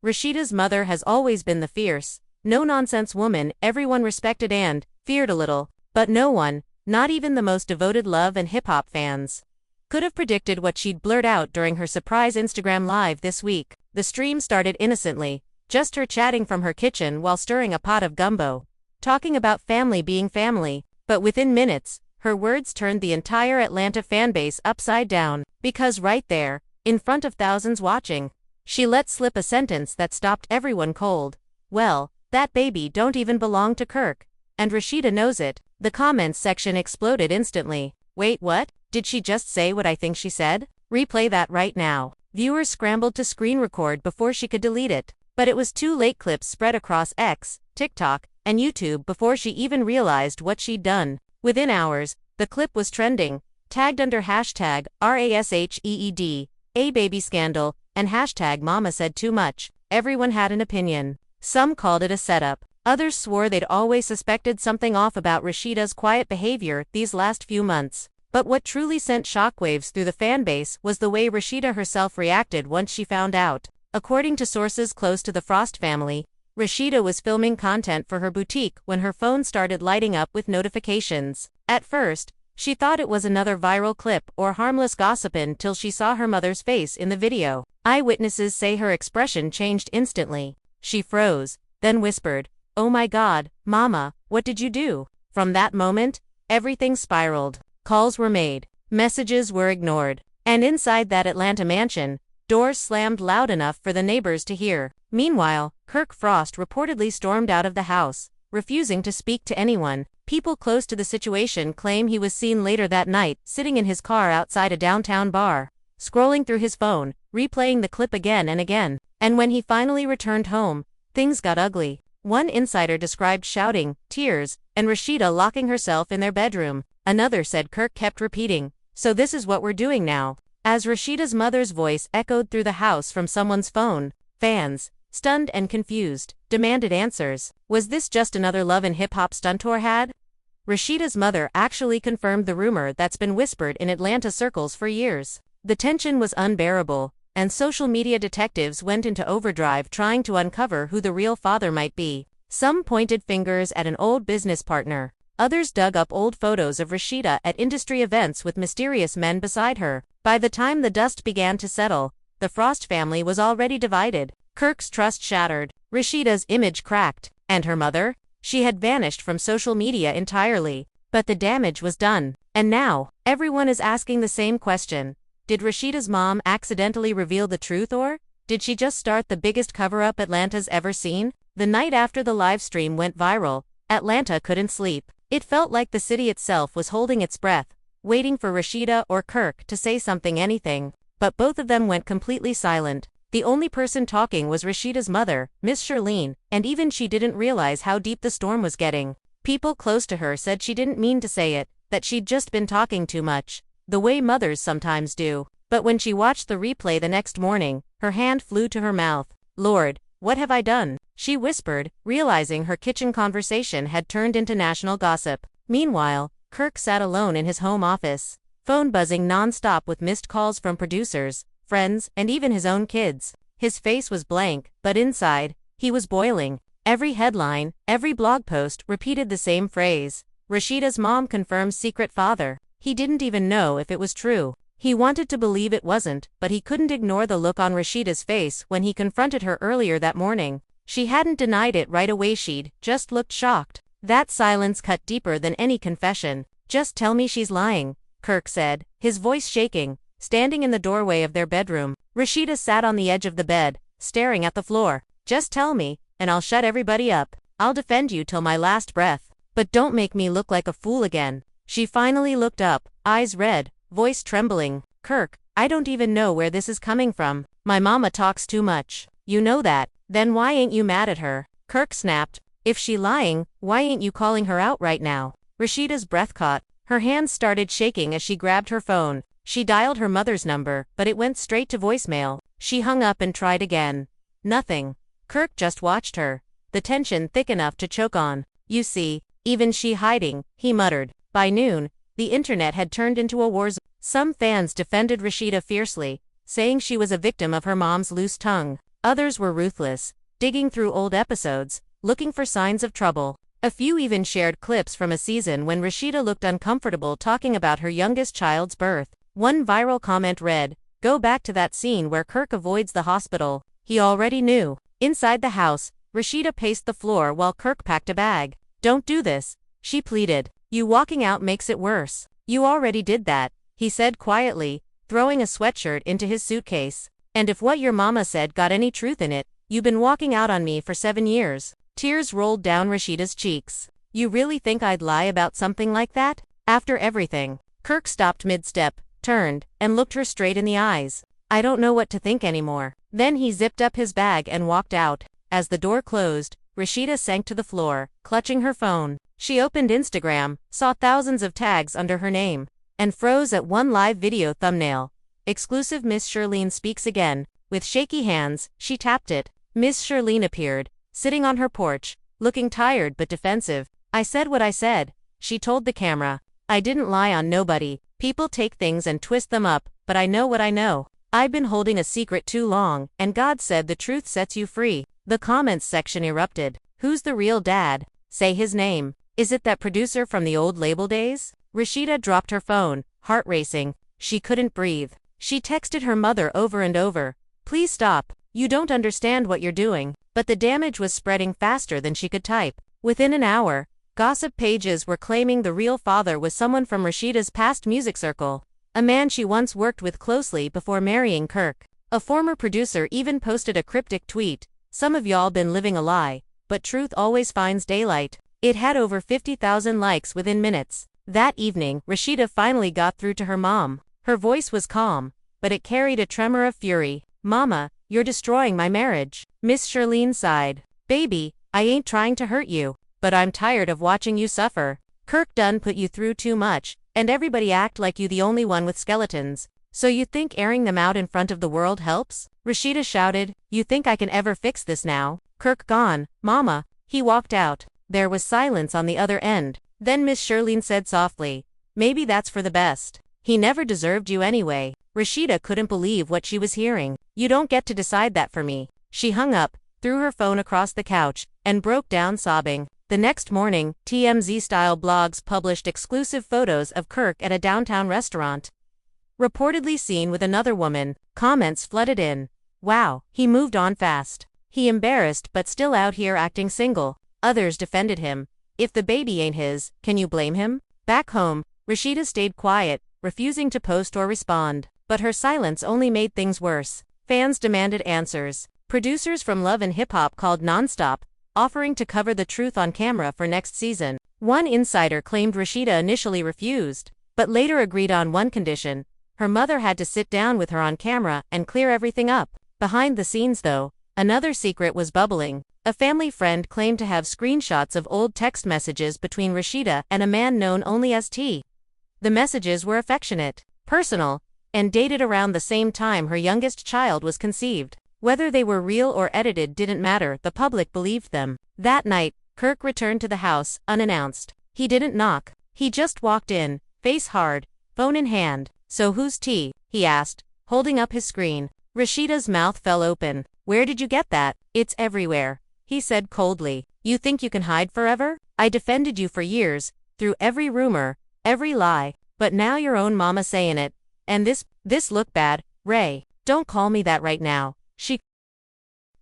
Rasheeda's mother has always been the fierce, no-nonsense woman everyone respected and feared a little, but no one, not even the most devoted love and hip-hop fans, could have predicted what she'd blurt out during her surprise Instagram Live this week. The stream started innocently, just her chatting from her kitchen while stirring a pot of gumbo, talking about family being family, but within minutes, her words turned the entire Atlanta fanbase upside down, because right there, in front of thousands watching, she let slip a sentence that stopped everyone cold. Well, that baby don't even belong to Kirk, and Rasheeda knows it. The comments section exploded instantly. Wait, what? Did she just say what I think she said? Replay that right now. Viewers scrambled to screen record before she could delete it, but it was too late. Clips spread across X, TikTok, and YouTube before she even realized what she'd done. Within hours, the clip was trending, tagged under hashtag RASHEED, a baby scandal, and hashtag mama said too much. Everyone had an opinion. Some called it a setup. Others swore they'd always suspected something off about Rasheeda's quiet behavior these last few months. But what truly sent shockwaves through the fanbase was the way Rasheeda herself reacted once she found out. According to sources close to the Frost family, Rasheeda was filming content for her boutique when her phone started lighting up with notifications. At first, she thought it was another viral clip or harmless gossip until she saw her mother's face in the video. Eyewitnesses say her expression changed instantly. She froze, then whispered, "Oh my God, Mama, what did you do?" From that moment, everything spiraled. Calls were made, messages were ignored, and inside that Atlanta mansion, doors slammed loud enough for the neighbors to hear. Meanwhile, Kirk Frost reportedly stormed out of the house, refusing to speak to anyone. People close to the situation claim he was seen later that night sitting in his car outside a downtown bar, scrolling through his phone, replaying the clip again and again. And when he finally returned home, things got ugly. One insider described shouting, tears, and Rasheeda locking herself in their bedroom. Another said Kirk kept repeating, "So this is what we're doing now." As Rasheeda's mother's voice echoed through the house from someone's phone, fans, stunned and confused, demanded answers. Was this just another love and hip-hop stunt tour had? Rasheeda's mother actually confirmed the rumor that's been whispered in Atlanta circles for years. The tension was unbearable, and social media detectives went into overdrive trying to uncover who the real father might be. Some pointed fingers at an old business partner. Others dug up old photos of Rasheeda at industry events with mysterious men beside her. By the time the dust began to settle, the Frost family was already divided. Kirk's trust shattered, Rasheeda's image cracked, and her mother? She had vanished from social media entirely. But the damage was done. And now, everyone is asking the same question. Did Rasheeda's mom accidentally reveal the truth, or did she just start the biggest cover-up Atlanta's ever seen? The night after the live stream went viral, Atlanta couldn't sleep. It felt like the city itself was holding its breath, waiting for Rasheeda or Kirk to say something, anything. But both of them went completely silent. The only person talking was Rasheeda's mother, Miss Charlene, and even she didn't realize how deep the storm was getting. People close to her said she didn't mean to say it, that she'd just been talking too much, the way mothers sometimes do. But when she watched the replay the next morning, her hand flew to her mouth. "Lord, what have I done?" she whispered, realizing her kitchen conversation had turned into national gossip. Meanwhile, Kirk sat alone in his home office, phone buzzing non-stop with missed calls from producers, friends, and even his own kids. His face was blank, but inside, he was boiling. Every headline, every blog post repeated the same phrase. Rasheeda's mom confirms secret father. He didn't even know if it was true. He wanted to believe it wasn't, but he couldn't ignore the look on Rasheeda's face when he confronted her earlier that morning. She hadn't denied it right away, she'd just looked shocked. That silence cut deeper than any confession. "Just tell me she's lying," Kirk said, his voice shaking, standing in the doorway of their bedroom. Rasheeda sat on the edge of the bed, staring at the floor. "Just tell me, and I'll shut everybody up. I'll defend you till my last breath. But don't make me look like a fool again." She finally looked up, eyes red, voice trembling. "Kirk, I don't even know where this is coming from. My mama talks too much. You know that. Then why ain't you mad at her?" Kirk snapped. "If she lying, why ain't you calling her out right now?" Rasheeda's breath caught. Her hands started shaking as she grabbed her phone. She dialed her mother's number, but it went straight to voicemail. She hung up and tried again. Nothing. Kirk just watched her, the tension thick enough to choke on. "You see, even she hiding," he muttered. By noon, the internet had turned into a war zone. Some fans defended Rasheeda fiercely, saying she was a victim of her mom's loose tongue. Others were ruthless, digging through old episodes, looking for signs of trouble. A few even shared clips from a season when Rasheeda looked uncomfortable talking about her youngest child's birth. One viral comment read, "Go back to that scene where Kirk avoids the hospital." He already knew. Inside the house, Rasheeda paced the floor while Kirk packed a bag. "Don't do this," she pleaded. "You walking out makes it worse." "You already did that," he said quietly, throwing a sweatshirt into his suitcase. "And if what your mama said got any truth in it, you've been walking out on me for 7 years. Tears rolled down Rasheeda's cheeks. "You really think I'd lie about something like that? After everything?" Kirk stopped mid-step, turned, and looked her straight in the eyes. "I don't know what to think anymore." Then he zipped up his bag and walked out. As the door closed, Rasheeda sank to the floor, clutching her phone. She opened Instagram, saw thousands of tags under her name, and froze at one live video thumbnail. Exclusive Miss Shirlene speaks again. With shaky hands, she tapped it. Miss Shirlene appeared, sitting on her porch, looking tired but defensive. "I said what I said," she told the camera. "I didn't lie on nobody. People take things and twist them up, but I know what I know. I've been holding a secret too long, and God said the truth sets you free." The comments section erupted. "Who's the real dad? Say his name. Is it that producer from the old label days?" Rasheeda dropped her phone, heart racing. She couldn't breathe. She texted her mother over and over. "Please stop. You don't understand what you're doing." But the damage was spreading faster than she could type. Within an hour, gossip pages were claiming the real father was someone from Rasheeda's past music circle, a man she once worked with closely before marrying Kirk. A former producer even posted a cryptic tweet, "Some of y'all been living a lie, but truth always finds daylight." It had over 50,000 likes within minutes. That evening, Rasheeda finally got through to her mom. Her voice was calm, but it carried a tremor of fury. "Mama, you're destroying my marriage." Miss Shirlene sighed. "Baby, I ain't trying to hurt you, but I'm tired of watching you suffer. Kirk done put you through too much, and everybody act like you the only one with skeletons. So you think airing them out in front of the world helps?" Rasheeda shouted. "You think I can ever fix this now? Kirk gone, Mama." He walked out. There was silence on the other end. Then Miss Shirlene said softly, "Maybe that's for the best. He never deserved you anyway." Rasheeda couldn't believe what she was hearing. "You don't get to decide that for me." She hung up, threw her phone across the couch, and broke down sobbing. The next morning, TMZ-style blogs published exclusive photos of Kirk at a downtown restaurant, reportedly seen with another woman. Comments flooded in. "Wow, he moved on fast. He embarrassed but still out here acting single." Others defended him. "If the baby ain't his, can you blame him?" Back home, Rasheeda stayed quiet, refusing to post or respond. But her silence only made things worse. Fans demanded answers. Producers from Love and Hip Hop called nonstop, offering to cover the truth on camera for next season. One insider claimed Rasheeda initially refused, but later agreed on one condition: her mother had to sit down with her on camera and clear everything up. Behind the scenes though, another secret was bubbling. A family friend claimed to have screenshots of old text messages between Rasheeda and a man known only as T. The messages were affectionate, personal, and dated around the same time her youngest child was conceived. Whether they were real or edited didn't matter, the public believed them. That night, Kirk returned to the house, unannounced. He didn't knock. He just walked in, face hard, phone in hand. "So who's T?" he asked, holding up his screen. Rasheeda's mouth fell open. "Where did you get that?" "It's everywhere," he said coldly. "You think you can hide forever? I defended you for years, through every rumor, every lie, but now your own mama saying it. And this look bad, Ray." "Don't call me that right now," she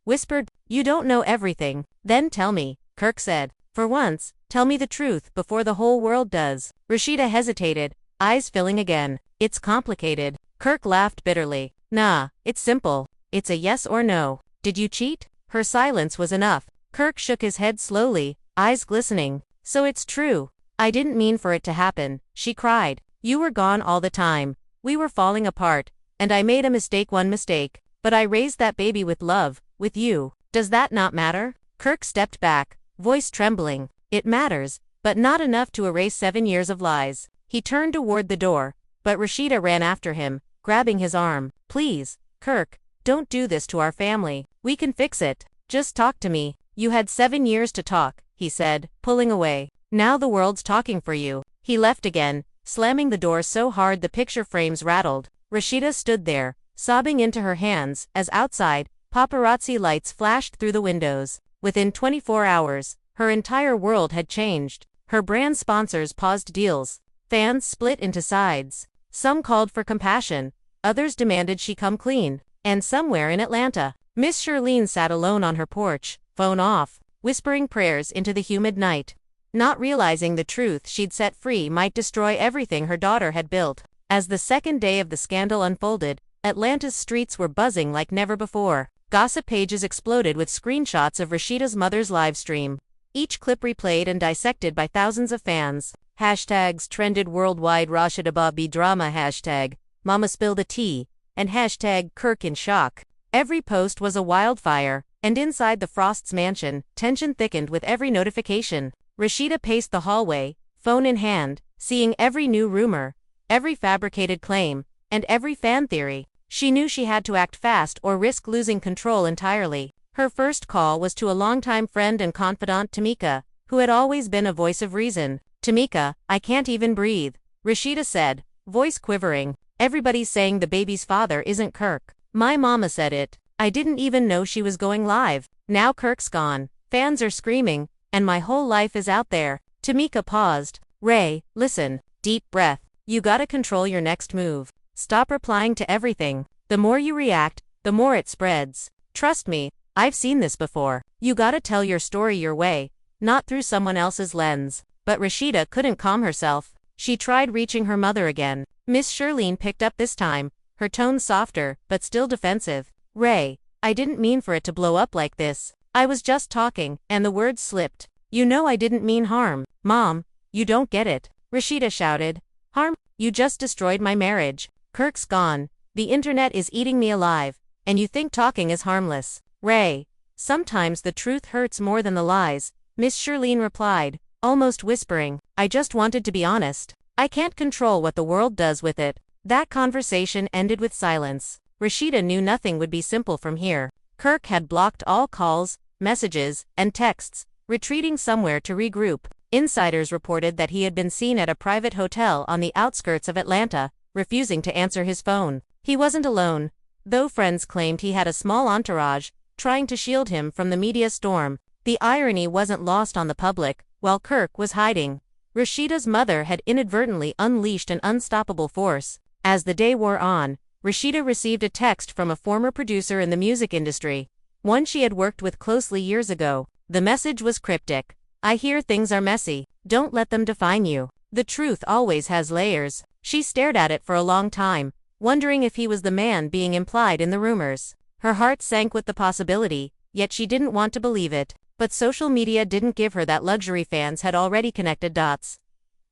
whispered. "You don't know everything." "Then tell me," Kirk said. "For once, tell me the truth before the whole world does." Rasheeda hesitated, eyes filling again. "It's complicated." Kirk laughed bitterly. "Nah, it's simple. It's a yes or no. Did you cheat?" Her silence was enough. Kirk shook his head slowly, eyes glistening. "So it's true. I didn't mean for it to happen," she cried. "You were gone all the time. We were falling apart, and I made a mistake, one mistake. But I raised that baby with love, with you. Does that not matter?" Kirk stepped back, voice trembling. "It matters, but not enough to erase 7 years of lies." He turned toward the door, but Rasheeda ran after him, grabbing his arm. "Please, Kirk, don't do this to our family. We can fix it. Just talk to me." "You had 7 years to talk," he said, pulling away. "Now the world's talking for you." He left again, slamming the door so hard the picture frames rattled. Rasheeda stood there, sobbing into her hands, as outside, Paparazzi lights flashed through the windows. Within 24 hours, her entire world had changed. Her brand sponsors paused deals. Fans split into sides. Some called for compassion. Others demanded she come clean. And somewhere in Atlanta, Miss Shirlene sat alone on her porch, phone off, whispering prayers into the humid night, not realizing the truth she'd set free might destroy everything her daughter had built. As the second day of the scandal unfolded, Atlanta's streets were buzzing like never before. Gossip pages exploded with screenshots of Rasheeda's mother's livestream, each clip replayed and dissected by thousands of fans. Hashtags trended worldwide: Rasheeda Bobby drama, hashtag Mama spill the tea, and hashtag Kirk in shock. Every post was a wildfire, and inside the Frosts' mansion, tension thickened with every notification. Rasheeda paced the hallway, phone in hand, seeing every new rumor, every fabricated claim, and every fan theory. She knew she had to act fast or risk losing control entirely. Her first call was to a longtime friend and confidant, Tamika, who had always been a voice of reason. "Tamika, I can't even breathe," Rasheeda said, voice quivering. "Everybody's saying the baby's father isn't Kirk. My mama said it. I didn't even know she was going live. Now Kirk's gone. Fans are screaming, and my whole life is out there." Tamika paused. "Ray, listen. Deep breath. You gotta control your next move. Stop replying to everything. The more you react, the more it spreads. Trust me, I've seen this before. You gotta tell your story your way, not through someone else's lens." But Rasheeda couldn't calm herself. She tried reaching her mother again. Miss Shirlene picked up this time, her tone softer, but still defensive. "Ray, I didn't mean for it to blow up like this. I was just talking, and the words slipped. You know I didn't mean harm." "Mom, you don't get it," Rasheeda shouted. "Harm? You just destroyed my marriage. Kirk's gone. The internet is eating me alive, and you think talking is harmless." "Ray, sometimes the truth hurts more than the lies," Miss Shirlene replied, almost whispering. "I just wanted to be honest. I can't control what the world does with it." That conversation ended with silence. Rasheeda knew nothing would be simple from here. Kirk had blocked all calls, messages, and texts, retreating somewhere to regroup. Insiders reported that he had been seen at a private hotel on the outskirts of Atlanta, refusing to answer his phone. He wasn't alone, though friends claimed he had a small entourage, trying to shield him from the media storm. The irony wasn't lost on the public. While Kirk was hiding, Rasheeda's mother had inadvertently unleashed an unstoppable force. As the day wore on, Rasheeda received a text from a former producer in the music industry, one she had worked with closely years ago. The message was cryptic. "I hear things are messy. Don't let them define you. The truth always has layers." She stared at it for a long time, wondering if he was the man being implied in the rumors. Her heart sank with the possibility, yet she didn't want to believe it. But social media didn't give her that luxury. Fans had already connected dots,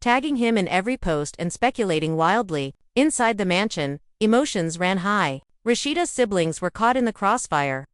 tagging him in every post and speculating wildly. Inside the mansion, emotions ran high. Rasheeda's siblings were caught in the crossfire,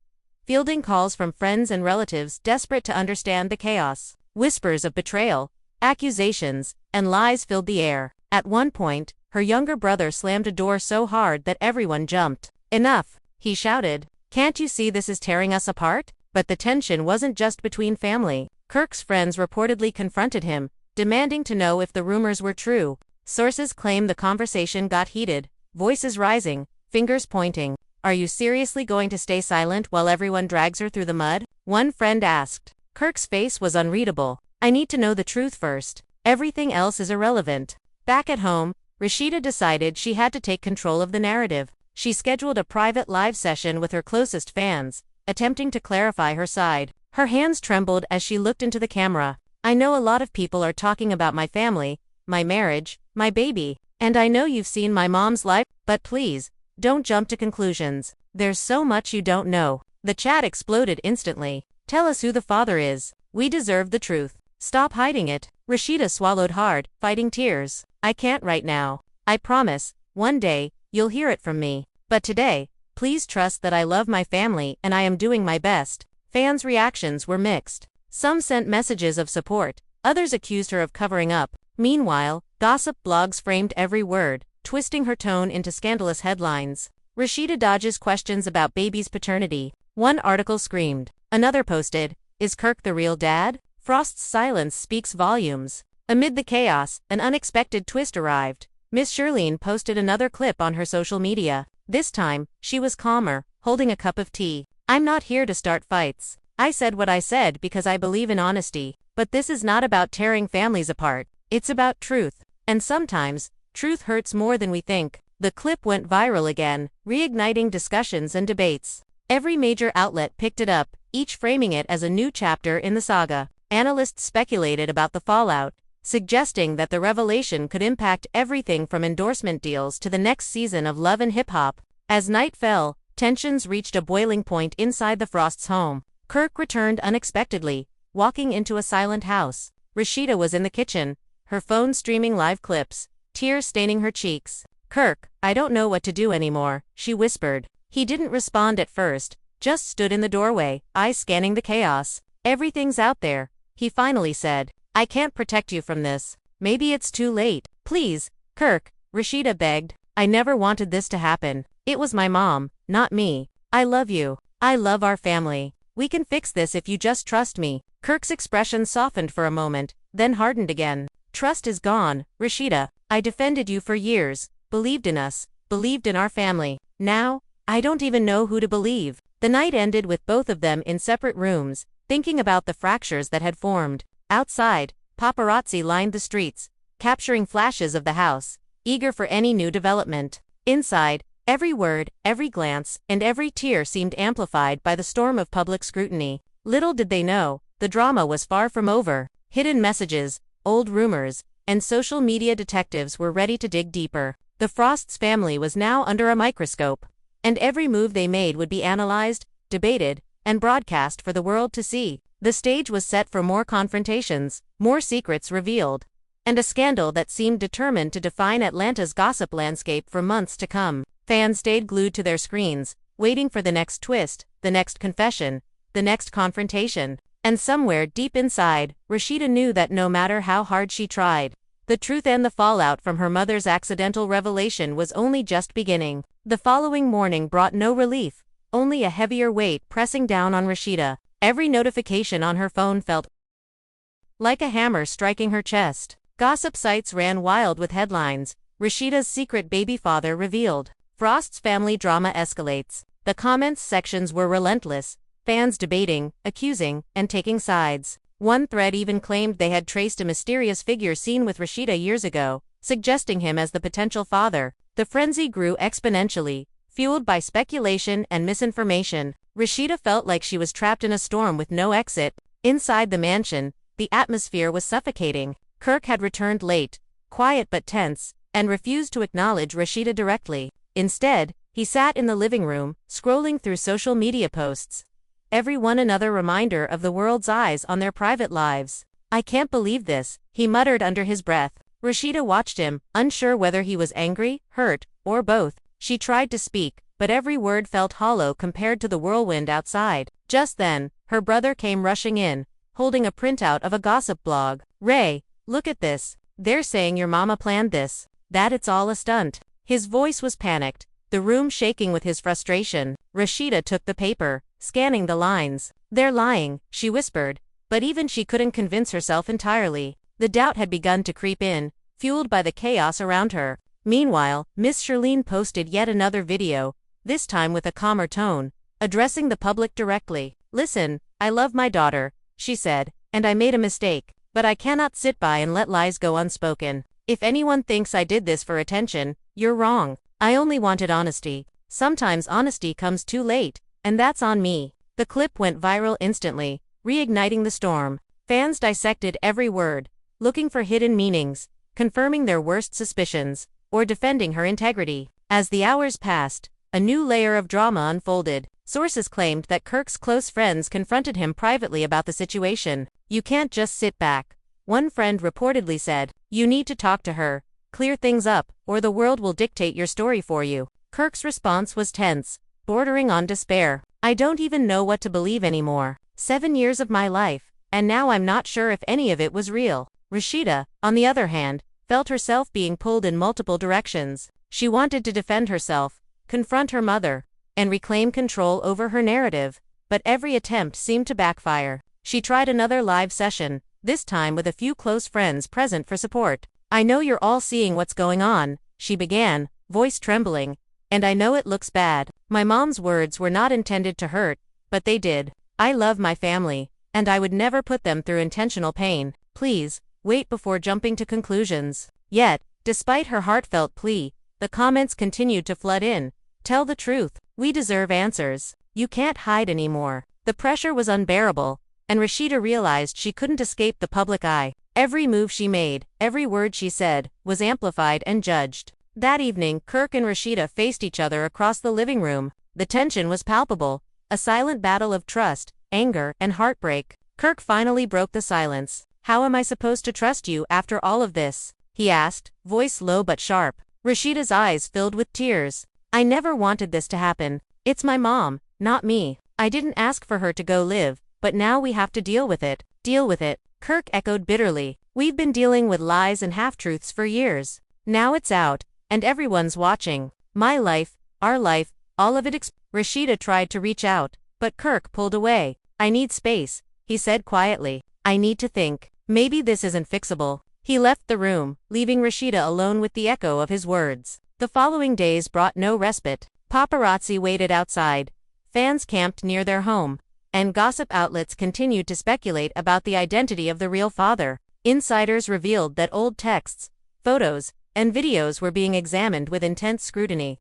fielding calls from friends and relatives desperate to understand the chaos. Whispers of betrayal, accusations, and lies filled the air. At one point, her younger brother slammed a door so hard that everyone jumped. "Enough," he shouted. "Can't you see this is tearing us apart?" But the tension wasn't just between family. Kirk's friends reportedly confronted him, demanding to know if the rumors were true. Sources claim the conversation got heated, voices rising, fingers pointing. "Are you seriously going to stay silent while everyone drags her through the mud?" one friend asked. Kirk's face was unreadable. "I need to know the truth first. Everything else is irrelevant." Back at home, Rasheeda decided she had to take control of the narrative. She scheduled a private live session with her closest fans, attempting to clarify her side. Her hands trembled as she looked into the camera. "I know a lot of people are talking about my family, my marriage, my baby, and I know you've seen my mom's life, but please, don't jump to conclusions. There's so much you don't know." The chat exploded instantly. "Tell us who the father is. We deserve the truth. Stop hiding it." Rasheeda swallowed hard, fighting tears. "I can't right now. I promise, one day, you'll hear it from me. But today, please trust that I love my family and I am doing my best." Fans' reactions were mixed. Some sent messages of support, others accused her of covering up. Meanwhile, gossip blogs framed every word, twisting her tone into scandalous headlines. Rasheeda dodges questions about baby's paternity. One article screamed. Another posted, "Is Kirk the real dad?" Frost's silence speaks volumes. Amid the chaos, an unexpected twist arrived. Miss Shirlene posted another clip on her social media. This time, she was calmer, holding a cup of tea. I'm not here to start fights. I said what I said because I believe in honesty. But this is not about tearing families apart. It's about truth. And sometimes, truth hurts more than we think. The clip went viral again, reigniting discussions and debates. Every major outlet picked it up, each framing it as a new chapter in the saga. Analysts speculated about the fallout, suggesting that the revelation could impact everything from endorsement deals to the next season of Love and Hip Hop. As night fell, tensions reached a boiling point inside the Frosts' home. Kirk returned unexpectedly, walking into a silent house. Rasheeda was in the kitchen, her phone streaming live clips, tears staining her cheeks. "Kirk, I don't know what to do anymore," she whispered. He didn't respond at first, just stood in the doorway, eyes scanning the chaos. "Everything's out there," he finally said. "I can't protect you from this. Maybe it's too late." "Please, Kirk," Rasheeda begged. "I never wanted this to happen. It was my mom, not me. I love you. I love our family. We can fix this if you just trust me." Kirk's expression softened for a moment, then hardened again. "Trust is gone, Rasheeda. I defended you for years, believed in us, believed in our family. Now, I don't even know who to believe." The night ended with both of them in separate rooms, thinking about the fractures that had formed. Outside, paparazzi lined the streets, capturing flashes of the house, eager for any new development. Inside, every word, every glance, and every tear seemed amplified by the storm of public scrutiny. Little did they know, the drama was far from over. Hidden messages, old rumors, and social media detectives were ready to dig deeper. The Frosts family was now under a microscope, and every move they made would be analyzed, debated, and broadcast for the world to see. The stage was set for more confrontations, more secrets revealed, and a scandal that seemed determined to define Atlanta's gossip landscape for months to come. Fans stayed glued to their screens, waiting for the next twist, the next confession, the next confrontation. And somewhere deep inside, Rasheeda knew that no matter how hard she tried, the truth and the fallout from her mother's accidental revelation was only just beginning. The following morning brought no relief, only a heavier weight pressing down on Rasheeda. Every notification on her phone felt like a hammer striking her chest. Gossip sites ran wild with headlines. Rasheeda's secret baby father revealed. Frost's family drama escalates. The comments sections were relentless, fans debating, accusing, and taking sides. One thread even claimed they had traced a mysterious figure seen with Rasheeda years ago, suggesting him as the potential father. The frenzy grew exponentially, fueled by speculation and misinformation. Rasheeda felt like she was trapped in a storm with no exit. Inside the mansion, the atmosphere was suffocating. Kirk had returned late, quiet but tense, and refused to acknowledge Rasheeda directly. Instead, he sat in the living room, scrolling through social media posts, every one another reminder of the world's eyes on their private lives. "I can't believe this," he muttered under his breath. Rasheeda watched him, unsure whether he was angry, hurt, or both. She tried to speak, but every word felt hollow compared to the whirlwind outside. Just then, her brother came rushing in, holding a printout of a gossip blog. "Ray, look at this. They're saying your mama planned this, that it's all a stunt." His voice was panicked, the room shaking with his frustration. Rasheeda took the paper, scanning the lines. "They're lying," she whispered, but even she couldn't convince herself entirely. The doubt had begun to creep in, fueled by the chaos around her. Meanwhile, Miss Shirlene posted yet another video, this time with a calmer tone, addressing the public directly. "Listen, I love my daughter," she said, "and I made a mistake, but I cannot sit by and let lies go unspoken. If anyone thinks I did this for attention, you're wrong. I only wanted honesty. Sometimes honesty comes too late, and that's on me." The clip went viral instantly, reigniting the storm. Fans dissected every word, looking for hidden meanings, confirming their worst suspicions, or defending her integrity. As the hours passed, a new layer of drama unfolded. Sources claimed that Kirk's close friends confronted him privately about the situation. "You can't just sit back," one friend reportedly said. "You need to talk to her, clear things up, or the world will dictate your story for you." Kirk's response was tense, bordering on despair. "I don't even know what to believe anymore. 7 years of my life, and now I'm not sure if any of it was real." Rasheeda, on the other hand, felt herself being pulled in multiple directions. She wanted to defend herself, confront her mother, and reclaim control over her narrative, but every attempt seemed to backfire. She tried another live session, this time with a few close friends present for support. "I know you're all seeing what's going on," she began, voice trembling, "and I know it looks bad. My mom's words were not intended to hurt, but they did. I love my family, and I would never put them through intentional pain. Please, wait before jumping to conclusions. Yet, despite her heartfelt plea, the comments continued to flood in. Tell the truth. We deserve answers. You can't hide anymore. The pressure was unbearable, and Rasheeda realized she couldn't escape the public eye. Every move she made, every word she said, was amplified and judged. That evening, Kirk and Rasheeda faced each other across the living room. The tension was palpable, a silent battle of trust, anger, and heartbreak. Kirk finally broke the silence. How am I supposed to trust you after all of this? He asked, voice low but sharp. Rasheeda's eyes filled with tears. I never wanted this to happen. It's my mom, not me. I didn't ask for her to go live, but now we have to deal with it. Deal with it, Kirk echoed bitterly. We've been dealing with lies and half-truths for years. Now it's out, and everyone's watching. My life, our life, all of it. Rasheeda tried to reach out, but Kirk pulled away. I need space, he said quietly. I need to think. Maybe this isn't fixable. He left the room, leaving Rasheeda alone with the echo of his words. The following days brought no respite. Paparazzi waited outside, fans camped near their home, and gossip outlets continued to speculate about the identity of the real father. Insiders revealed that old texts, photos, and videos were being examined with intense scrutiny,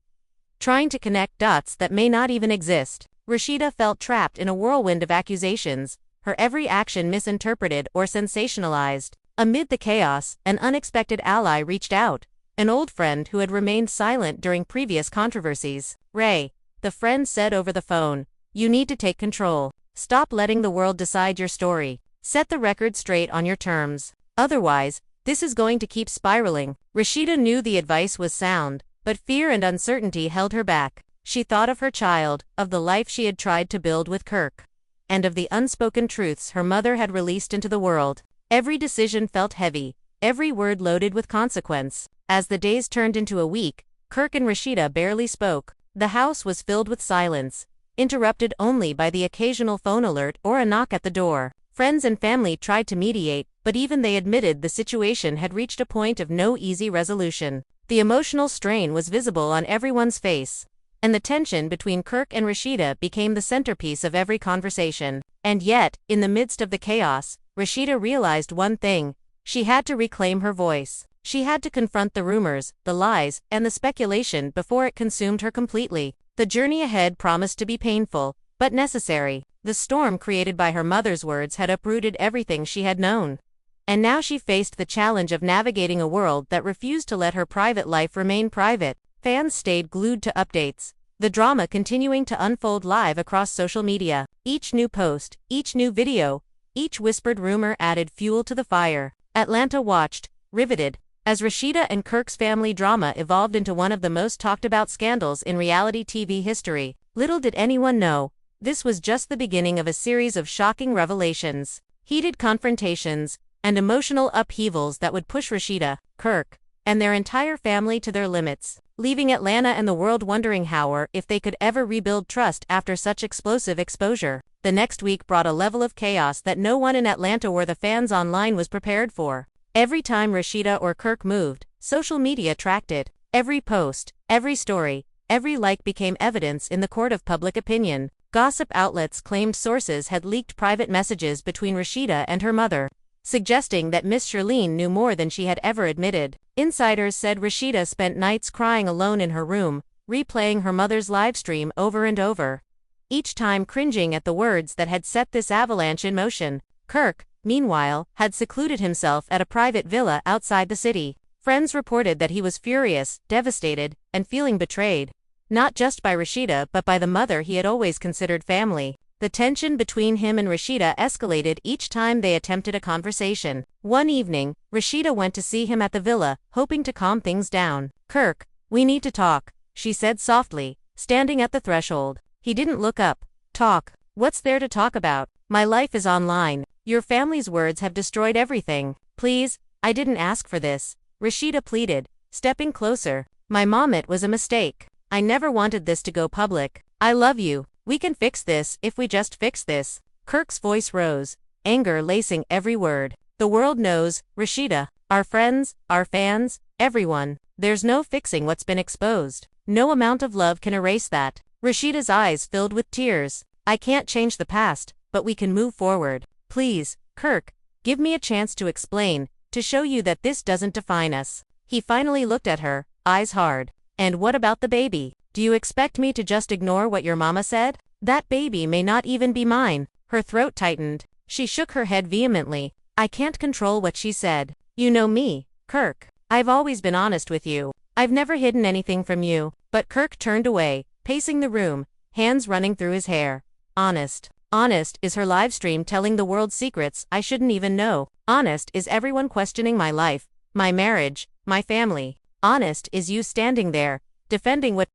trying to connect dots that may not even exist. Rasheeda felt trapped in a whirlwind of accusations, her every action misinterpreted or sensationalized. Amid the chaos, an unexpected ally reached out, an old friend who had remained silent during previous controversies. Ray, the friend said over the phone, you need to take control. Stop letting the world decide your story. Set the record straight on your terms. Otherwise, this is going to keep spiraling. Rasheeda knew the advice was sound, but fear and uncertainty held her back. She thought of her child, of the life she had tried to build with Kirk, and of the unspoken truths her mother had released into the world. Every decision felt heavy, every word loaded with consequence. As the days turned into a week, Kirk and Rasheeda barely spoke. The house was filled with silence, interrupted only by the occasional phone alert or a knock at the door. Friends and family tried to mediate, but even they admitted the situation had reached a point of no easy resolution. The emotional strain was visible on everyone's face, and the tension between Kirk and Rasheeda became the centerpiece of every conversation. And yet, in the midst of the chaos, Rasheeda realized one thing: she had to reclaim her voice. She had to confront the rumors, the lies, and the speculation before it consumed her completely. The journey ahead promised to be painful, but necessary. The storm created by her mother's words had uprooted everything she had known. And now she faced the challenge of navigating a world that refused to let her private life remain private. Fans stayed glued to updates, the drama continuing to unfold live across social media. Each new post, each new video, each whispered rumor added fuel to the fire. Atlanta watched, riveted, as Rasheeda and Kirk's family drama evolved into one of the most talked-about scandals in reality TV history. Little did anyone know, this was just the beginning of a series of shocking revelations, heated confrontations, and emotional upheavals that would push Rasheeda, Kirk, and their entire family to their limits, leaving Atlanta and the world wondering how or if they could ever rebuild trust after such explosive exposure. The next week brought a level of chaos that no one in Atlanta or the fans online was prepared for. Every time Rasheeda or Kirk moved, social media tracked it. Every post, every story, every like became evidence in the court of public opinion. Gossip outlets claimed sources had leaked private messages between Rasheeda and her mother, suggesting that Miss Shirlene knew more than she had ever admitted. Insiders said Rasheeda spent nights crying alone in her room, replaying her mother's livestream over and over, each time cringing at the words that had set this avalanche in motion. Kirk, meanwhile, had secluded himself at a private villa outside the city. Friends reported that he was furious, devastated, and feeling betrayed, not just by Rasheeda but by the mother he had always considered family. The tension between him and Rasheeda escalated each time they attempted a conversation. One evening, Rasheeda went to see him at the villa, hoping to calm things down. Kirk, we need to talk, she said softly, standing at the threshold. He didn't look up. Talk? What's there to talk about? My life is online. Your family's words have destroyed everything. Please, I didn't ask for this, Rasheeda pleaded, stepping closer. My mom, it was a mistake. I never wanted this to go public. I love you. We can fix this if we just fix this. Kirk's voice rose, anger lacing every word. The world knows, Rasheeda, our friends, our fans, everyone. There's no fixing what's been exposed. No amount of love can erase that. Rasheeda's eyes filled with tears. I can't change the past, but we can move forward. Please, Kirk, give me a chance to explain, to show you that this doesn't define us. He finally looked at her, eyes hard. And what about the baby? Do you expect me to just ignore what your mama said? That baby may not even be mine. Her throat tightened. She shook her head vehemently. I can't control what she said. You know me, Kirk. I've always been honest with you. I've never hidden anything from you. But Kirk turned away, pacing the room, hands running through his hair. Honest. Honest is her live stream telling the world secrets I shouldn't even know. Honest is everyone questioning my life, my marriage, my family. Honest is you standing there, defending what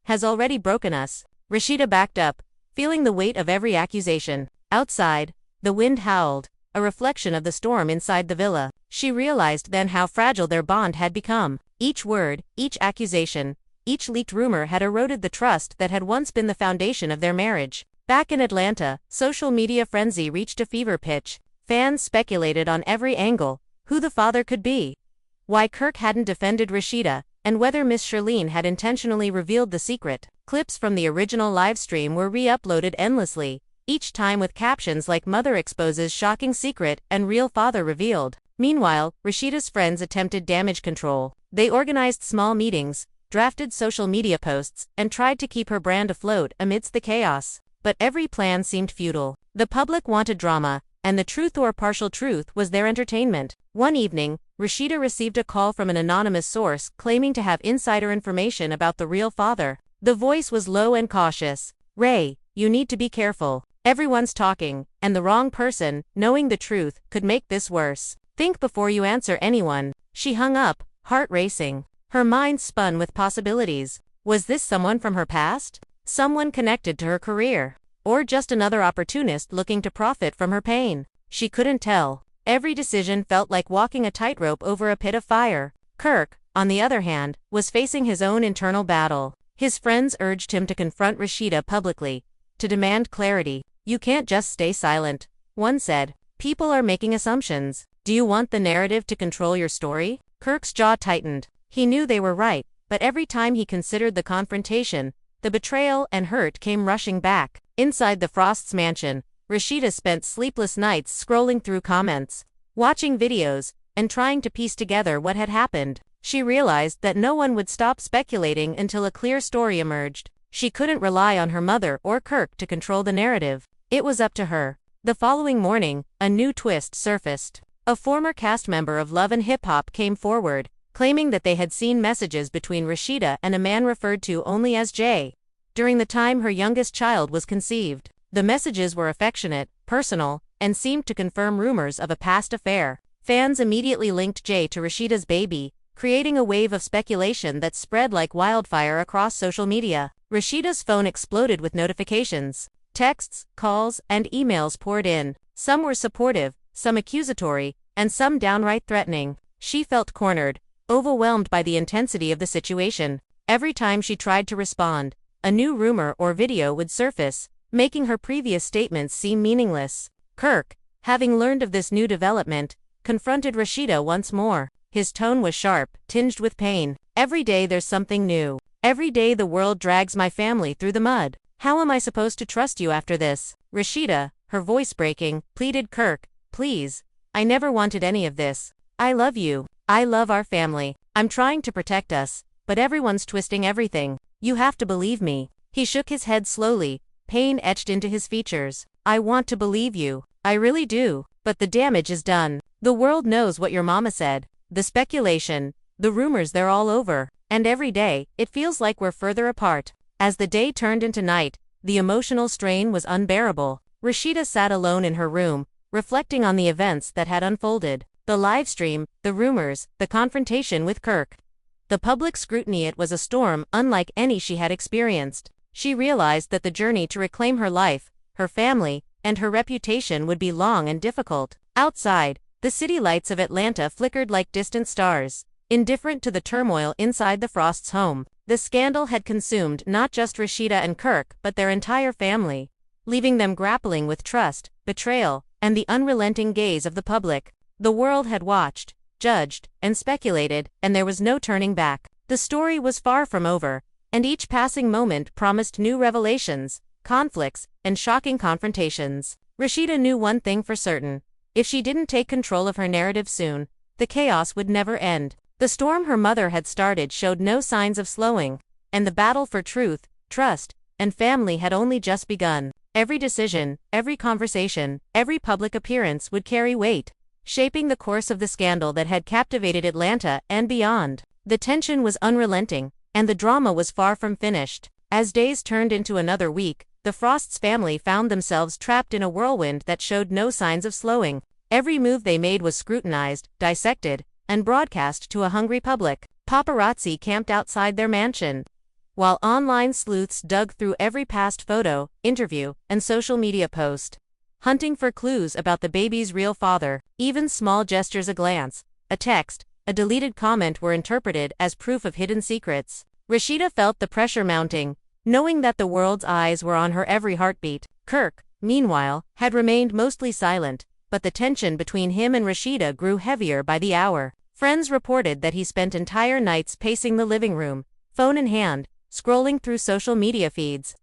has already broken us. Rasheeda backed up, feeling the weight of every accusation. Outside, the wind howled, a reflection of the storm inside the villa. She realized then how fragile their bond had become. Each word, each accusation, each leaked rumor had eroded the trust that had once been the foundation of their marriage. Back in Atlanta, social media frenzy reached a fever pitch. Fans speculated on every angle, who the father could be, why Kirk hadn't defended Rasheeda, and whether Miss Shirlene had intentionally revealed the secret. Clips from the original livestream were re-uploaded endlessly, each time with captions like "Mother exposes shocking secret" and "Real father revealed." Meanwhile, Rasheeda's friends attempted damage control. They organized small meetings, drafted social media posts, and tried to keep her brand afloat amidst the chaos. But every plan seemed futile. The public wanted drama, and the truth or partial truth was their entertainment. One evening, Rasheeda received a call from an anonymous source claiming to have insider information about the real father. The voice was low and cautious. "Ray, you need to be careful. Everyone's talking, and the wrong person, knowing the truth, could make this worse. Think before you answer anyone." She hung up, heart racing. Her mind spun with possibilities. Was this someone from her past? Someone connected to her career? Or just another opportunist looking to profit from her pain? She couldn't tell. Every decision felt like walking a tightrope over a pit of fire. Kirk, on the other hand, was facing his own internal battle. His friends urged him to confront Rasheeda publicly, to demand clarity. "You can't just stay silent," one said. "People are making assumptions. Do you want the narrative to control your story?" Kirk's jaw tightened. He knew they were right, but every time he considered the confrontation, the betrayal and hurt came rushing back. Inside the Frost's mansion, Rasheeda spent sleepless nights scrolling through comments, watching videos, and trying to piece together what had happened. She realized that no one would stop speculating until a clear story emerged. She couldn't rely on her mother or Kirk to control the narrative. It was up to her. The following morning, a new twist surfaced. A former cast member of Love and Hip Hop came forward, claiming that they had seen messages between Rasheeda and a man referred to only as Jay during the time her youngest child was conceived. The messages were affectionate, personal, and seemed to confirm rumors of a past affair. Fans immediately linked Jay to Rasheeda's baby, creating a wave of speculation that spread like wildfire across social media. Rasheeda's phone exploded with notifications. Texts, calls, and emails poured in. Some were supportive, some accusatory, and some downright threatening. She felt cornered, overwhelmed by the intensity of the situation. Every time she tried to respond, a new rumor or video would surface, making her previous statements seem meaningless. Kirk, having learned of this new development, confronted Rasheeda once more. His tone was sharp, tinged with pain. "Every day there's something new. Every day the world drags my family through the mud. How am I supposed to trust you after this?" "Rasheeda," her voice breaking, pleaded Kirk, "please. I never wanted any of this. I love you. I love our family. I'm trying to protect us, but everyone's twisting everything. You have to believe me." He shook his head slowly, pain etched into his features. "I want to believe you. I really do. But the damage is done. The world knows what your mama said. The speculation, the rumors, they're all over. And every day, it feels like we're further apart." As the day turned into night, the emotional strain was unbearable. Rasheeda sat alone in her room, reflecting on the events that had unfolded. The livestream, the rumors, the confrontation with Kirk. The public scrutiny, it was a storm unlike any she had experienced. She realized that the journey to reclaim her life, her family, and her reputation would be long and difficult. Outside, the city lights of Atlanta flickered like distant stars. Indifferent to the turmoil inside the Frost's home, the scandal had consumed not just Rasheeda and Kirk but their entire family, leaving them grappling with trust, betrayal, and the unrelenting gaze of the public. The world had watched, judged, and speculated, and there was no turning back. The story was far from over, and each passing moment promised new revelations. conflicts, and shocking confrontations. Rasheeda knew one thing for certain. If she didn't take control of her narrative soon, the chaos would never end. The storm her mother had started showed no signs of slowing, and the battle for truth, trust, and family had only just begun. Every decision, every conversation, every public appearance would carry weight, shaping the course of the scandal that had captivated Atlanta and beyond. The tension was unrelenting, and the drama was far from finished. As days turned into another week, the Frost's family found themselves trapped in a whirlwind that showed no signs of slowing. Every move they made was scrutinized, dissected, and broadcast to a hungry public. Paparazzi camped outside their mansion, while online sleuths dug through every past photo, interview, and social media post, hunting for clues about the baby's real father. Even small gestures, a glance, a text, a deleted comment were interpreted as proof of hidden secrets. Rasheeda felt the pressure mounting, knowing that the world's eyes were on her every heartbeat. Kirk, meanwhile, had remained mostly silent, but the tension between him and Rasheeda grew heavier by the hour. Friends reported that he spent entire nights pacing the living room, phone in hand, scrolling through social media feeds,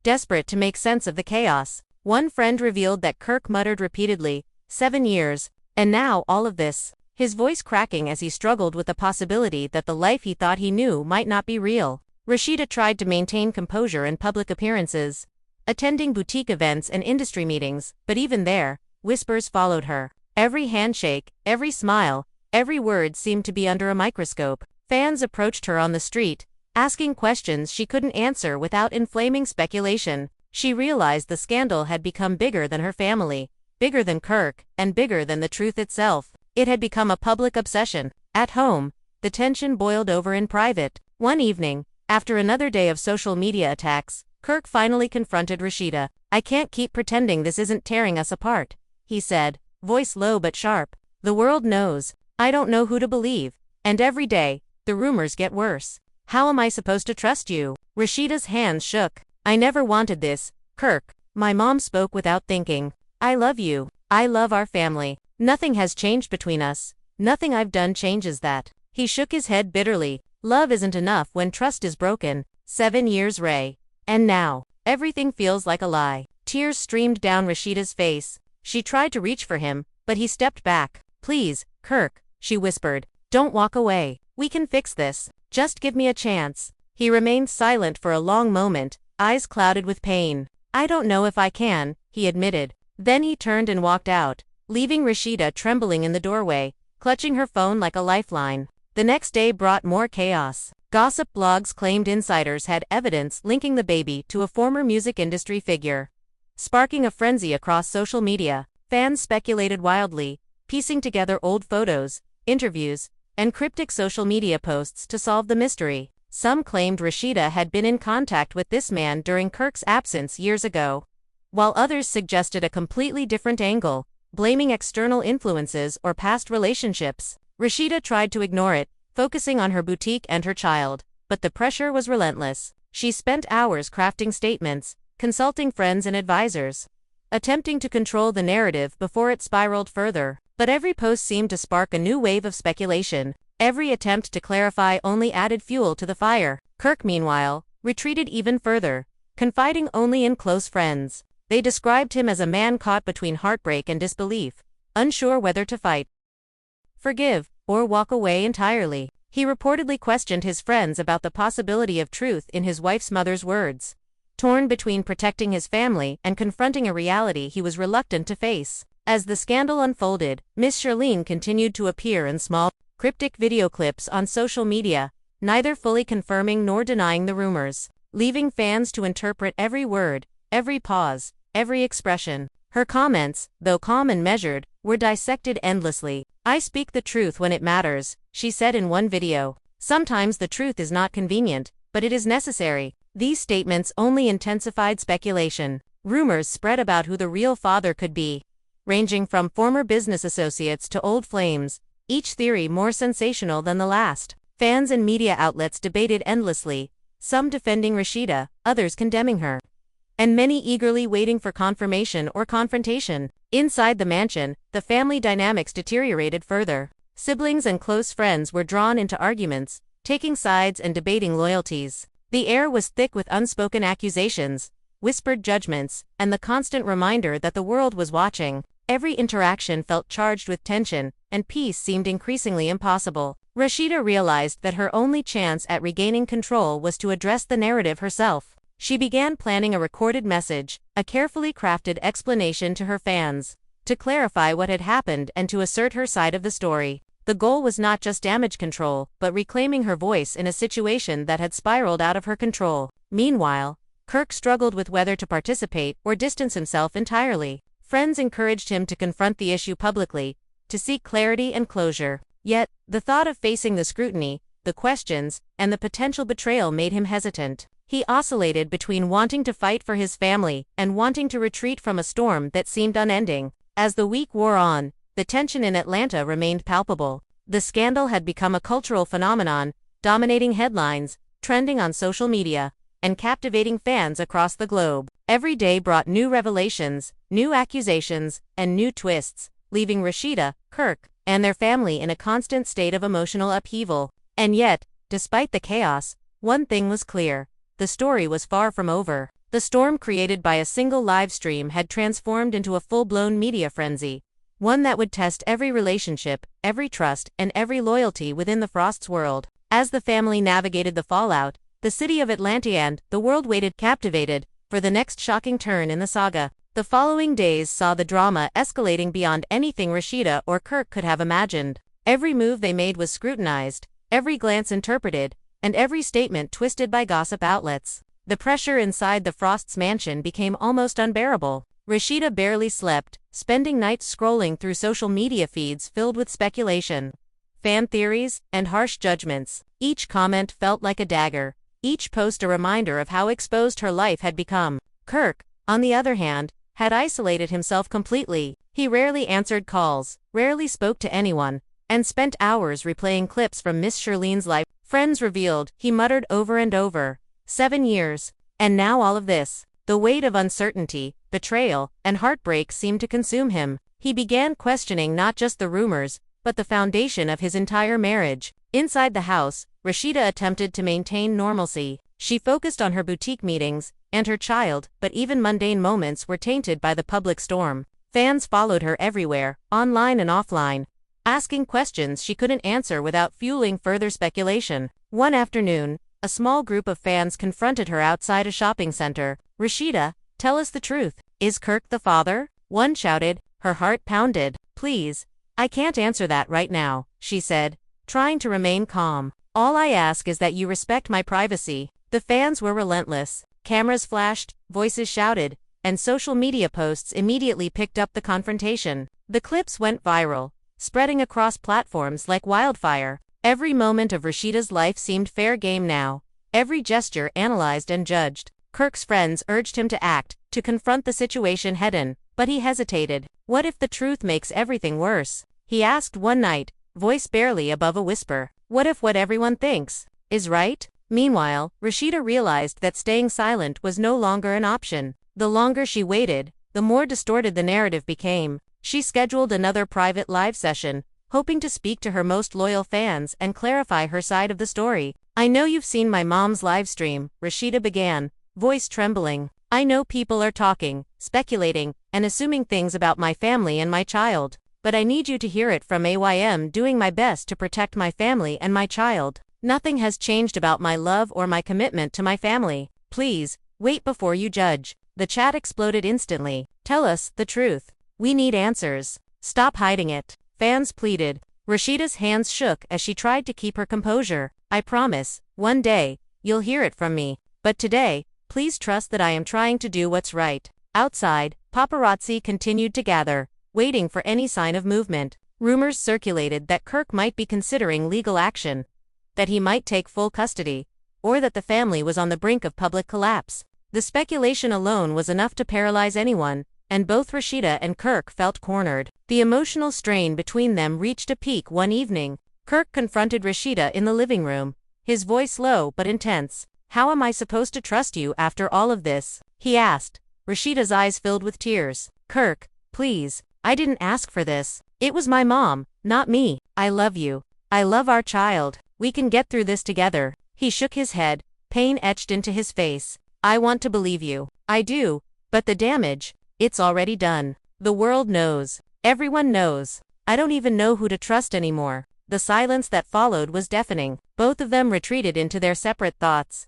desperate to make sense of the chaos. One friend revealed that Kirk muttered repeatedly, 7 years, and now all of this, his voice cracking as he struggled with the possibility that the life he thought he knew might not be real. Rasheeda tried to maintain composure in public appearances, attending boutique events and industry meetings, but even there, whispers followed her. Every handshake, every smile, every word seemed to be under a microscope. Fans approached her on the street, asking questions she couldn't answer without inflaming speculation. She realized the scandal had become bigger than her family, bigger than Kirk, and bigger than the truth itself. It had become a public obsession. At home, the tension boiled over in private. One evening, after another day of social media attacks, Kirk finally confronted Rasheeda. "I can't keep pretending this isn't tearing us apart," he said, voice low but sharp. "The world knows. I don't know who to believe. And every day, the rumors get worse. How am I supposed to trust you?" Rasheeda's hands shook. "I never wanted this, Kirk." My mom spoke without thinking. "I love you. I love our family. Nothing has changed between us. Nothing I've done changes that." He shook his head bitterly. "Love isn't enough when trust is broken. 7 years, Ray. And now, everything feels like a lie." Tears streamed down Rasheeda's face. She tried to reach for him, but he stepped back. "Please, Kirk," she whispered. "Don't walk away. We can fix this. Just give me a chance." He remained silent for a long moment, eyes clouded with pain. "I don't know if I can," he admitted. Then he turned and walked out, leaving Rasheeda trembling in the doorway, clutching her phone like a lifeline. The next day brought more chaos. Gossip blogs claimed insiders had evidence linking the baby to a former music industry figure, sparking a frenzy across social media. Fans speculated wildly, piecing together old photos, interviews, and cryptic social media posts to solve the mystery. Some claimed Rasheeda had been in contact with this man during Kirk's absence years ago, while others suggested a completely different angle, blaming external influences or past relationships. Rasheeda tried to ignore it, focusing on her boutique and her child, but the pressure was relentless. She spent hours crafting statements, consulting friends and advisors, attempting to control the narrative before it spiraled further. But every post seemed to spark a new wave of speculation. Every attempt to clarify only added fuel to the fire. Kirk, meanwhile, retreated even further, confiding only in close friends. They described him as a man caught between heartbreak and disbelief, unsure whether to fight, forgive, or walk away entirely. He reportedly questioned his friends about the possibility of truth in his wife's mother's words, torn between protecting his family and confronting a reality he was reluctant to face. As the scandal unfolded, Miss Shirlene continued to appear in small, cryptic video clips on social media, neither fully confirming nor denying the rumors, leaving fans to interpret every word, every pause, every expression. Her comments, though calm and measured, were dissected endlessly. "I speak the truth when it matters," she said in one video. "Sometimes the truth is not convenient, but it is necessary." These statements only intensified speculation. Rumors spread about who the real father could be, ranging from former business associates to old flames, each theory more sensational than the last. Fans and media outlets debated endlessly, some defending Rasheeda, others condemning her, and many eagerly waiting for confirmation or confrontation. Inside the mansion, the family dynamics deteriorated further. Siblings and close friends were drawn into arguments, taking sides and debating loyalties. The air was thick with unspoken accusations, whispered judgments, and the constant reminder that the world was watching. Every interaction felt charged with tension, and peace seemed increasingly impossible. Rasheeda realized that her only chance at regaining control was to address the narrative herself. She began planning a recorded message, a carefully crafted explanation to her fans, to clarify what had happened and to assert her side of the story. The goal was not just damage control, but reclaiming her voice in a situation that had spiraled out of her control. Meanwhile, Kirk struggled with whether to participate or distance himself entirely. Friends encouraged him to confront the issue publicly, to seek clarity and closure. Yet, the thought of facing the scrutiny, the questions, and the potential betrayal made him hesitant. He oscillated between wanting to fight for his family and wanting to retreat from a storm that seemed unending. As the week wore on, the tension in Atlanta remained palpable. The scandal had become a cultural phenomenon, dominating headlines, trending on social media, and captivating fans across the globe. Every day brought new revelations, new accusations, and new twists, leaving Rasheeda, Kirk, and their family in a constant state of emotional upheaval. And yet, despite the chaos, one thing was clear: the story was far from over. The storm created by a single live stream had transformed into a full-blown media frenzy, one that would test every relationship, every trust, and every loyalty within the Frost's world. As the family navigated the fallout, the city of Atlanta and the world waited captivated for the next shocking turn in the saga. The following days saw the drama escalating beyond anything Rasheeda or Kirk could have imagined. Every move they made was scrutinized, every glance interpreted, and every statement twisted by gossip outlets. The pressure inside the Frost's mansion became almost unbearable. Rasheeda barely slept, spending nights scrolling through social media feeds filled with speculation, fan theories, and harsh judgments. Each comment felt like a dagger, each post a reminder of how exposed her life had become. Kirk, on the other hand, had isolated himself completely. He rarely answered calls, rarely spoke to anyone, and spent hours replaying clips from Miss Shirleen's life. Friends revealed, he muttered over and over, 7 years, and now all of this. The weight of uncertainty, betrayal, and heartbreak seemed to consume him. He began questioning not just the rumors, but the foundation of his entire marriage. Inside the house, Rasheeda attempted to maintain normalcy. She focused on her boutique meetings and her child, but even mundane moments were tainted by the public storm. Fans followed her everywhere, online and offline, asking questions she couldn't answer without fueling further speculation. One afternoon, a small group of fans confronted her outside a shopping center. "Rasheeda, tell us the truth. Is Kirk the father?" One shouted, her heart pounded. "Please, I can't answer that right now," she said, trying to remain calm. "All I ask is that you respect my privacy." The fans were relentless. Cameras flashed, voices shouted, and social media posts immediately picked up the confrontation. The clips went viral, spreading across platforms like wildfire. Every moment of Rasheeda's life seemed fair game now, every gesture analyzed and judged. Kirk's friends urged him to act, to confront the situation head-on, but he hesitated. What if the truth makes everything worse? He asked one night, voice barely above a whisper. What if what everyone thinks is right? Meanwhile, Rasheeda realized that staying silent was no longer an option. The longer she waited, the more distorted the narrative became. She scheduled another private live session, hoping to speak to her most loyal fans and clarify her side of the story. "I know you've seen my mom's live stream," Rasheeda began, voice trembling. "I know people are talking, speculating, and assuming things about my family and my child. But I need you to hear it from I'm doing my best to protect my family and my child. Nothing has changed about my love or my commitment to my family. Please, wait before you judge." The chat exploded instantly. "Tell us the truth. We need answers. Stop hiding it." Fans pleaded. Rasheeda's hands shook as she tried to keep her composure. "I promise, one day, you'll hear it from me. But today, please trust that I am trying to do what's right." Outside, paparazzi continued to gather, waiting for any sign of movement. Rumors circulated that Kirk might be considering legal action, that he might take full custody, or that the family was on the brink of public collapse. The speculation alone was enough to paralyze anyone, and both Rasheeda and Kirk felt cornered. The emotional strain between them reached a peak one evening. Kirk confronted Rasheeda in the living room, his voice low but intense. "How am I supposed to trust you after all of this?" he asked. Rasheeda's eyes filled with tears. "Kirk, please, I didn't ask for this. It was my mom, not me. I love you. I love our child. We can get through this together." He shook his head, pain etched into his face. "I want to believe you. I do, but the damage, it's already done. The world knows. Everyone knows. I don't even know who to trust anymore." The silence that followed was deafening. Both of them retreated into their separate thoughts,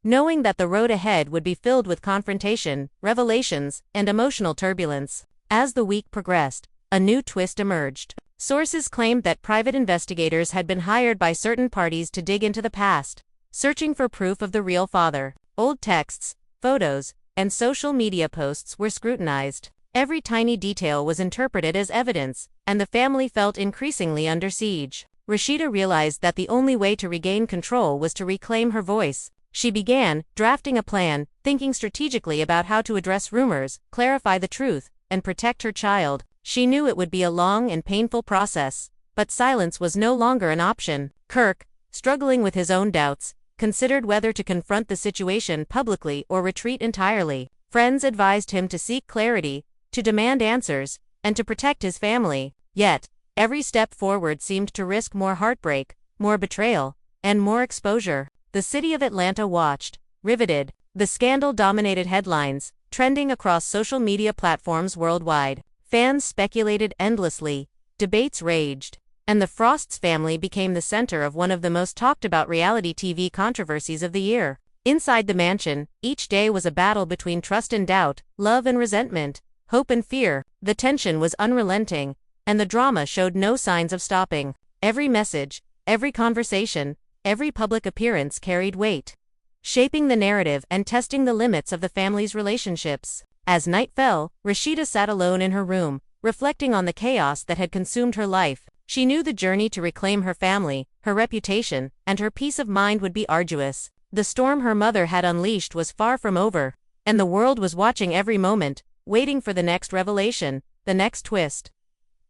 knowing that the road ahead would be filled with confrontation, revelations, and emotional turbulence. As the week progressed, a new twist emerged. Sources claimed that private investigators had been hired by certain parties to dig into the past, searching for proof of the real father. Old texts, photos, and social media posts were scrutinized. Every tiny detail was interpreted as evidence, and the family felt increasingly under siege. Rasheeda realized that the only way to regain control was to reclaim her voice. She began drafting a plan, thinking strategically about how to address rumors, clarify the truth, and protect her child. She knew it would be a long and painful process, but silence was no longer an option. Kirk, struggling with his own doubts, considered whether to confront the situation publicly or retreat entirely. Friends advised him to seek clarity, to demand answers, and to protect his family. Yet, every step forward seemed to risk more heartbreak, more betrayal, and more exposure. The city of Atlanta watched, riveted. The scandal dominated headlines, trending across social media platforms worldwide. Fans speculated endlessly, debates raged, and the Frost's family became the center of one of the most talked about reality TV controversies of the year. Inside the mansion, each day was a battle between trust and doubt, love and resentment, hope and fear. The tension was unrelenting, and the drama showed no signs of stopping. Every message, every conversation, every public appearance carried weight, shaping the narrative and testing the limits of the family's relationships. As night fell, Rasheeda sat alone in her room, reflecting on the chaos that had consumed her life. She knew the journey to reclaim her family, her reputation, and her peace of mind would be arduous. The storm her mother had unleashed was far from over, and the world was watching every moment, waiting for the next revelation, the next twist,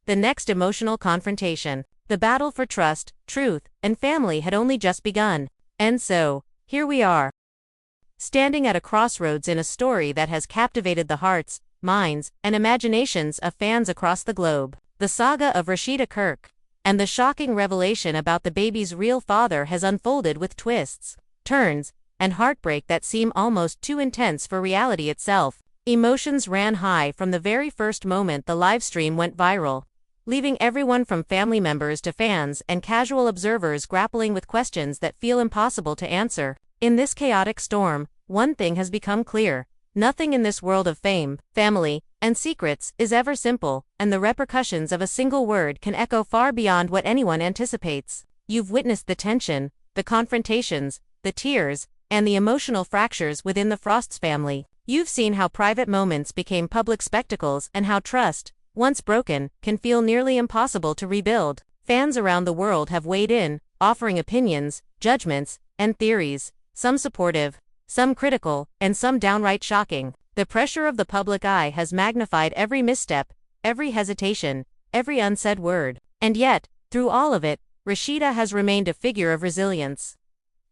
the next emotional confrontation. The battle for trust, truth, and family had only just begun. And so, here we are, standing at a crossroads in a story that has captivated the hearts, minds, and imaginations of fans across the globe. The saga of Rasheeda Kirk, and the shocking revelation about the baby's real father has unfolded with twists, turns, and heartbreak that seem almost too intense for reality itself. Emotions ran high from the very first moment the livestream went viral, leaving everyone from family members to fans and casual observers grappling with questions that feel impossible to answer. In this chaotic storm, one thing has become clear: nothing in this world of fame, family, and secrets is ever simple, and the repercussions of a single word can echo far beyond what anyone anticipates. You've witnessed the tension, the confrontations, the tears, and the emotional fractures within the Frost's family. You've seen how private moments became public spectacles and how trust, once broken, can feel nearly impossible to rebuild. Fans around the world have weighed in, offering opinions, judgments, and theories, some supportive, some critical, and some downright shocking. The pressure of the public eye has magnified every misstep, every hesitation, every unsaid word. And yet, through all of it, Rasheeda has remained a figure of resilience,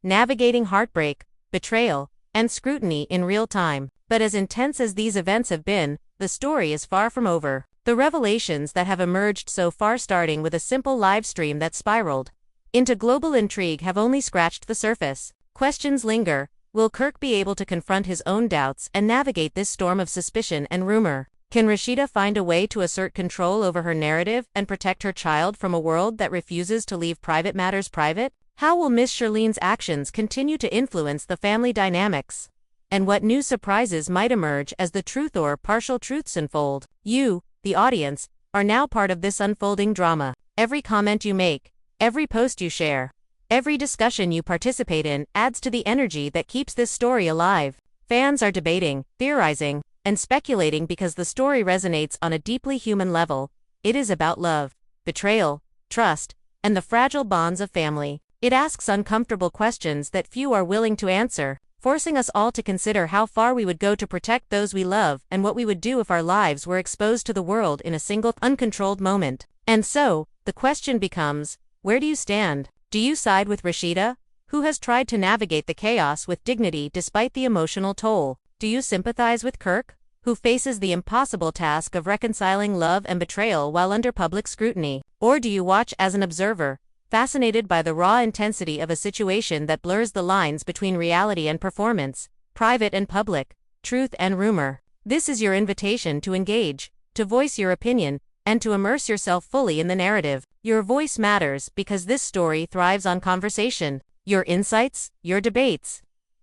navigating heartbreak, betrayal, and scrutiny in real time. But as intense as these events have been, the story is far from over. The revelations that have emerged so far, starting with a simple live stream that spiraled into global intrigue, have only scratched the surface. Questions linger. Will Kirk be able to confront his own doubts and navigate this storm of suspicion and rumor? Can Rasheeda find a way to assert control over her narrative and protect her child from a world that refuses to leave private matters private? How will Miss Shirleen's actions continue to influence the family dynamics? And what new surprises might emerge as the truth or partial truths unfold? You, the audience, are now part of this unfolding drama. Every comment you make, every post you share, every discussion you participate in adds to the energy that keeps this story alive. Fans are debating, theorizing, and speculating because the story resonates on a deeply human level. It is about love, betrayal, trust, and the fragile bonds of family. It asks uncomfortable questions that few are willing to answer, forcing us all to consider how far we would go to protect those we love and what we would do if our lives were exposed to the world in a single, uncontrolled moment. And so, the question becomes, where do you stand? Do you side with Rasheeda, who has tried to navigate the chaos with dignity despite the emotional toll? Do you sympathize with Kirk, who faces the impossible task of reconciling love and betrayal while under public scrutiny? Or do you watch as an observer, fascinated by the raw intensity of a situation that blurs the lines between reality and performance, private and public, truth and rumor. This is your invitation to engage, to voice your opinion, and to immerse yourself fully in the narrative. Your voice matters because this story thrives on conversation. Your insights, your debates,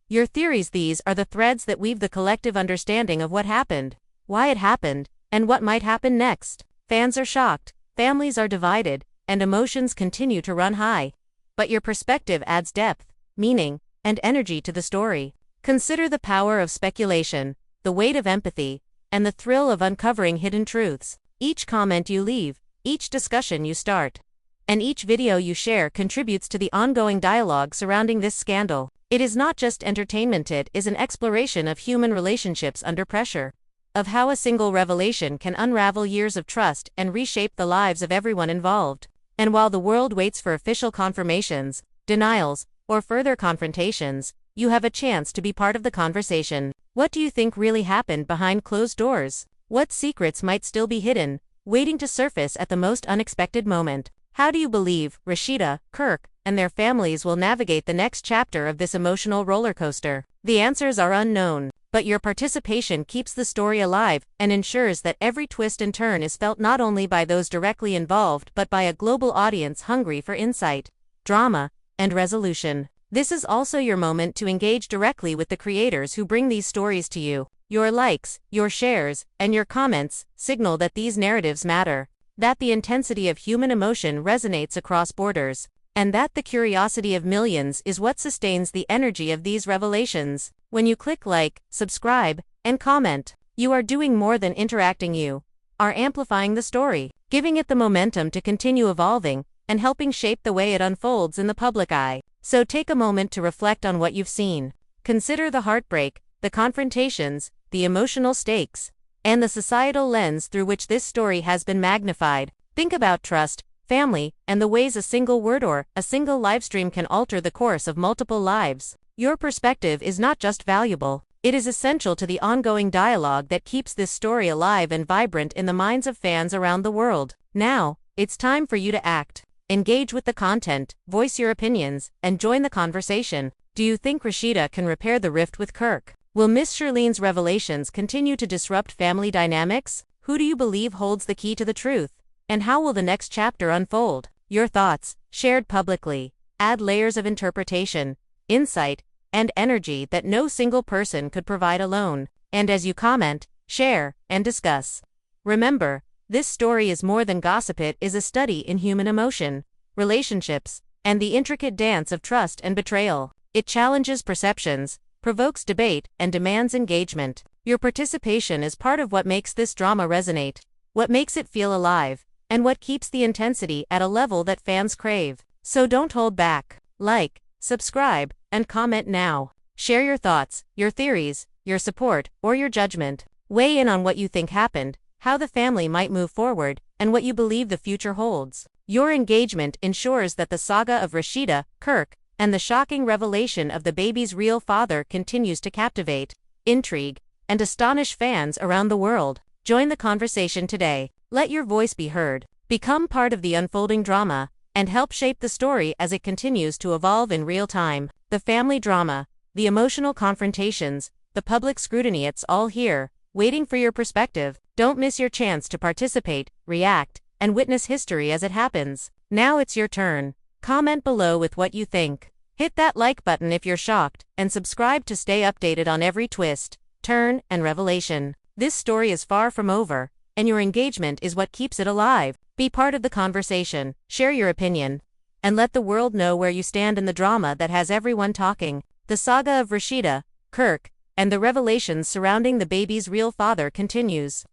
your theories, these are the threads that weave the collective understanding of what happened, why it happened, and what might happen next. Fans are shocked, families are divided, and emotions continue to run high. But your perspective adds depth, meaning, and energy to the story. Consider the power of speculation, the weight of empathy, and the thrill of uncovering hidden truths. Each comment you leave, each discussion you start, and each video you share contributes to the ongoing dialogue surrounding this scandal. It is not just entertainment, it is an exploration of human relationships under pressure, of how a single revelation can unravel years of trust and reshape the lives of everyone involved. And while the world waits for official confirmations, denials, or further confrontations, you have a chance to be part of the conversation. What do you think really happened behind closed doors? What secrets might still be hidden, waiting to surface at the most unexpected moment? How do you believe Rasheeda, Kirk, and their families will navigate the next chapter of this emotional roller coaster? The answers are unknown, but your participation keeps the story alive and ensures that every twist and turn is felt not only by those directly involved but by a global audience hungry for insight, drama, and resolution. This is also your moment to engage directly with the creators who bring these stories to you. Your likes, your shares, and your comments signal that these narratives matter, that the intensity of human emotion resonates across borders, and that the curiosity of millions is what sustains the energy of these revelations. When you click like, subscribe, and comment, you are doing more than interacting, you are amplifying the story, giving it the momentum to continue evolving, and helping shape the way it unfolds in the public eye. So take a moment to reflect on what you've seen. Consider the heartbreak, the confrontations, the emotional stakes, and the societal lens through which this story has been magnified. Think about trust, family, and the ways a single word or a single livestream can alter the course of multiple lives. Your perspective is not just valuable, it is essential to the ongoing dialogue that keeps this story alive and vibrant in the minds of fans around the world. Now, it's time for you to act. Engage with the content, voice your opinions, and join the conversation. Do you think Rasheeda can repair the rift with Kirk? Will Miss Shirleen's revelations continue to disrupt family dynamics? Who do you believe holds the key to the truth? And how will the next chapter unfold? Your thoughts, shared publicly, add layers of interpretation, insight, and energy that no single person could provide alone. And as you comment, share, and discuss, remember, this story is more than gossip, it is a study in human emotion, relationships, and the intricate dance of trust and betrayal. It challenges perceptions, provokes debate, and demands engagement. Your participation is part of what makes this drama resonate, what makes it feel alive, and what keeps the intensity at a level that fans crave. So don't hold back. Like, subscribe, and comment now. Share your thoughts, your theories, your support, or your judgment. Weigh in on what you think happened, how the family might move forward, and what you believe the future holds. Your engagement ensures that the saga of Rasheeda, Kirk, and the shocking revelation of the baby's real father continues to captivate, intrigue, and astonish fans around the world. Join the conversation today. Let your voice be heard. Become part of the unfolding drama, and help shape the story as it continues to evolve in real time. The family drama, the emotional confrontations, the public scrutiny, it's all here, waiting for your perspective. Don't miss your chance to participate, react, and witness history as it happens. Now it's your turn. Comment below with what you think. Hit that like button if you're shocked, and subscribe to stay updated on every twist, turn, and revelation. This story is far from over, and your engagement is what keeps it alive. Be part of the conversation, share your opinion, and let the world know where you stand in the drama that has everyone talking. The saga of Rasheeda, Kirk, and the revelations surrounding the baby's real father continues.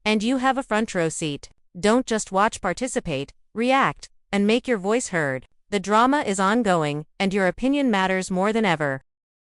And you have a front row seat. Don't just watch, participate, react, and make your voice heard. The drama is ongoing, and your opinion matters more than ever.